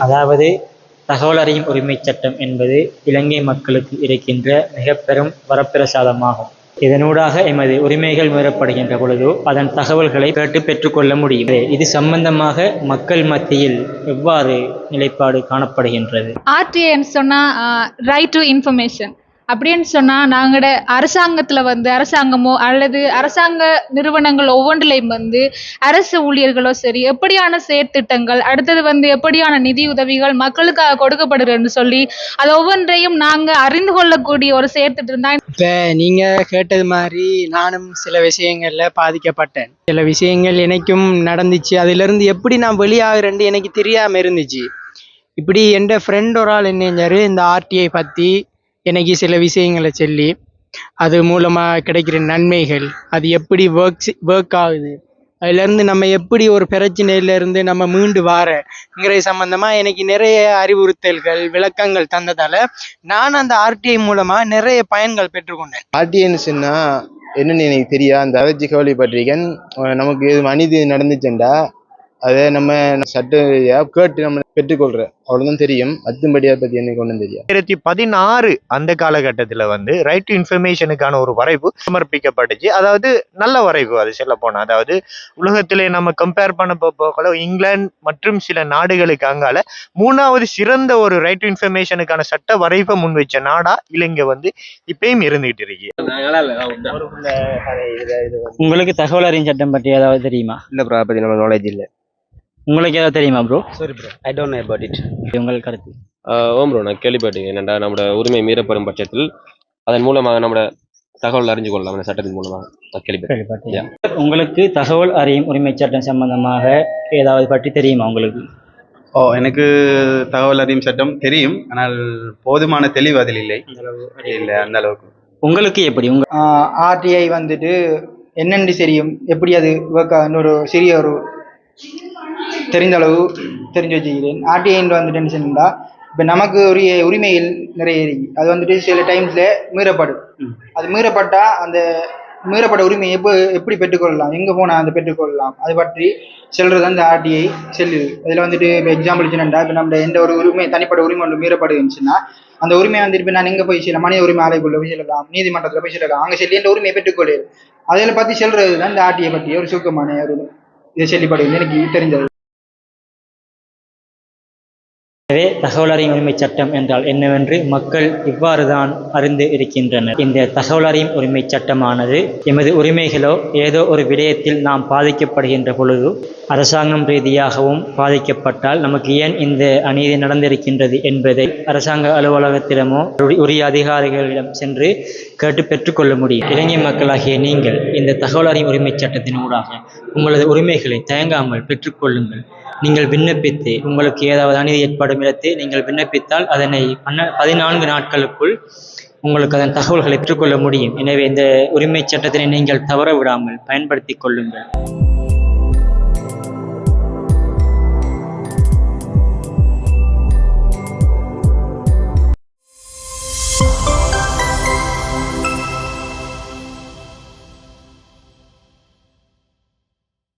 அதாவது தகவல் அறியும் உரிமை சட்டம் என்பது இலங்கை மக்களுக்கு இருக்கின்ற மிக பெரும் வரப்பிரசாதமாகும். இதனூடாக எமது உரிமைகள் மீறப்படுகின்ற பொழுதோ அதன் தகவல்களை கேட்டு பெற்றுக்கொள்ள முடியும். இது சம்பந்தமாக மக்கள் மத்தியில் எவ்வாறு நிலைப்பாடு காணப்படுகின்றது? ஆர்டிஐன்னு சொன்னால் ரைட் டு இன்ஃபர்மேஷன் அப்படின்னு சொன்னால் நாங்களோட அரசாங்கத்தில் அரசாங்கமோ அல்லது அரசாங்க நிறுவனங்கள் ஒவ்வொன்றிலையும் அரசு ஊழியர்களோ சரி எப்படியான செயற்திட்டங்கள் அடுத்தது எப்படியான நிதி உதவிகள் மக்களுக்காக கொடுக்கப்படுறதுன்னு சொல்லி அது ஒவ்வொன்றையும் நாங்கள் அறிந்து கொள்ளக்கூடிய ஒரு செயற்திட்டம் தான். இப்போ நீங்கள் கேட்டது மாதிரி நானும் சில விஷயங்களில் பாதிக்கப்பட்டேன். சில விஷயங்கள் எனக்கும் நடந்துச்சு. அதிலிருந்து எப்படி நான் வெளியாகிறேன்னு எனக்கு தெரியாமல் இருந்துச்சு. இப்படி என் ஃப்ரெண்ட் ஒரு ஆள் என்ன இந்த ஆர்டிஐ பற்றி எனக்கு சில விஷயங்களை சொல்லி அது மூலமாக கிடைக்கிற நன்மைகள், அது எப்படி ஒர்க் ஆகுது, அதுலேருந்து நம்ம எப்படி ஒரு பிரச்சனையிலேருந்து நம்ம மீண்டு வாரங்கிற சம்மந்தமாக எனக்கு நிறைய அறிவுறுத்தல்கள் விளக்கங்கள் தந்ததால் நான் அந்த ஆர்டிஐ மூலமாக நிறைய பயன்கள் பெற்றுக்கொண்டேன். ஆர்டிஐன்னு சொன்னால் என்னென்னு எனக்கு தெரியா, அந்த அலர்ஜி கவலைப்பட்டிருக்கேன். நமக்கு எது அநீதி நடந்துச்சுண்டா அதை நம்ம சட்டையாக கேட்டு நம்ம பெற்றுக்கொள்கிறோம், அவ்வளோதான் தெரியும். மற்றும்படியை பற்றி எனக்கு ஒன்றும் தெரியும். 2016 அந்த காலகட்டத்தில் ரைட் டு இன்ஃபர்மேஷனுக்கான ஒரு வரைவு சமர்ப்பிக்கப்பட்டுச்சு. அதாவது நல்ல வரைவு, அது சொல்ல போனால். அதாவது உலகத்திலே நம்ம கம்பேர் பண்ண போகல இங்கிலாந்து மற்றும் சில நாடுகளுக்கு அங்கால 3வது சிறந்த ஒரு ரைட் டு இன்ஃபர்மேஷனுக்கான சட்ட வரைவை முன் வச்ச நாடா இலங்கை இப்பயும் இருந்துகிட்டு இருக்கு. உங்களுக்கு தகவல் அறியும் சட்டம் பற்றி ஏதாவது தெரியுமா? இல்லை ப்ரோ, பற்றி நம்ம நாலேஜ் இல்லை. உங்களுக்கு ஏதாவது தெரியுமா ப்ரோ? சரி bro, I don't know about it. உங்கள் கருத்து? ஓம் ப்ரோ, நான் கேள்விப்பட்டேன். என்னென்னா நம்மளோட உரிமை மீறப்படும் பட்சத்தில் அதன் மூலமாக நம்மளோட தகவல் அறிஞ்சு கொள்ளலாம், அந்த சட்டத்தின் மூலமாக கேள்விப்பட்டேன். உங்களுக்கு தகவல் அறியும் உரிமை சட்டம் சம்பந்தமாக ஏதாவது பற்றி தெரியுமா உங்களுக்கு? எனக்கு தகவல் அறியும் சட்டம் தெரியும், ஆனால் போதுமான தெளிவு அதில் இல்லை. அந்த அளவுக்கு. உங்களுக்கு எப்படி? ஆர்டிஐ என்னென்று தெரியும், எப்படி அது ஒர்க் ஆகுன்னு ஒரு சிறிய ஒரு தெரிந்த அளவு தெரிஞ்சு வச்சுக்கிறேன். ஆர்டிஐன்னு என்னன்னா இப்போ நமக்கு உரிய உரிமைகள் நிறைய இருக்கு. அது சில டைம்ஸ்ல மீறப்படும். அது மீறப்பட்டா அந்த மீறப்பட்ட உரிமையை எப்படி பெற்றுக்கொள்ளலாம், எங்கே போனால் அந்த பெற்றுக்கொள்ளலாம், அது பற்றி செல்றது அந்த ஆர்டிஐ செல்லுது. அதில் இப்போ எக்ஸாம்பிள் சொன்னா இப்போ நம்ம எந்த ஒரு உரிமை தனிப்பட்ட உரிமை ஒன்று மீறப்படுதுன்னா அந்த உரிமை இப்போ நான் எங்கே போய் செய்யலாம், மனித உரிமை ஆலைக்குள்ள போய் செல்லலாம், நீதிமன்றத்தில் போய் செல்லலாம், அங்கே சொல்லி எந்த உரிமையை பெற்றுக்கொள்ளுது. அதில் பற்றி செல்றது தான் இந்த ஆர்டிஐ பற்றி ஒரு சுருக்கமான ஒரு இதை செல்லிப்படுது எனக்கு தெரிஞ்சது. எனவே தகவல் அறியும் உரிமை சட்டம் என்றால் என்னவென்று மக்கள் இவ்வாறு தான் அறிந்து இருக்கின்றனர். இந்த தகவல் அறியும் உரிமை சட்டமானது எமது உரிமைகளோ ஏதோ ஒரு விடயத்தில் நாம் பாதிக்கப்படுகின்ற பொழுது அரசாங்கம் ரீதியாகவும் பாதிக்கப்பட்டால் நமக்கு ஏன் இந்த அநீதி நடந்திருக்கின்றது என்பதை அரசாங்க அலுவலகத்திடமோ உரிய அதிகாரிகளிடம் சென்று கேட்டு பெற்றுக்கொள்ள முடியும். இளைஞர் மக்களாகிய நீங்கள் இந்த தகவல் அறியும் உரிமை சட்டத்தின் ஊடாக உங்களது உரிமைகளை தயங்காமல் பெற்றுக்கொள்ளுங்கள். நீங்கள் விண்ணப்பித்து உங்களுக்கு ஏதாவது அநீதி ஏற்படும் இடத்தை நீங்கள் விண்ணப்பித்தால் அதனை 14 நாட்களுக்குள் உங்களுக்கு அதன் தகவல்களை பெற்றுக்கொள்ள முடியும். எனவே இந்த உரிமை சட்டத்தினை நீங்கள் தவற விடாமல் பயன்படுத்திக் கொள்ளுங்கள்.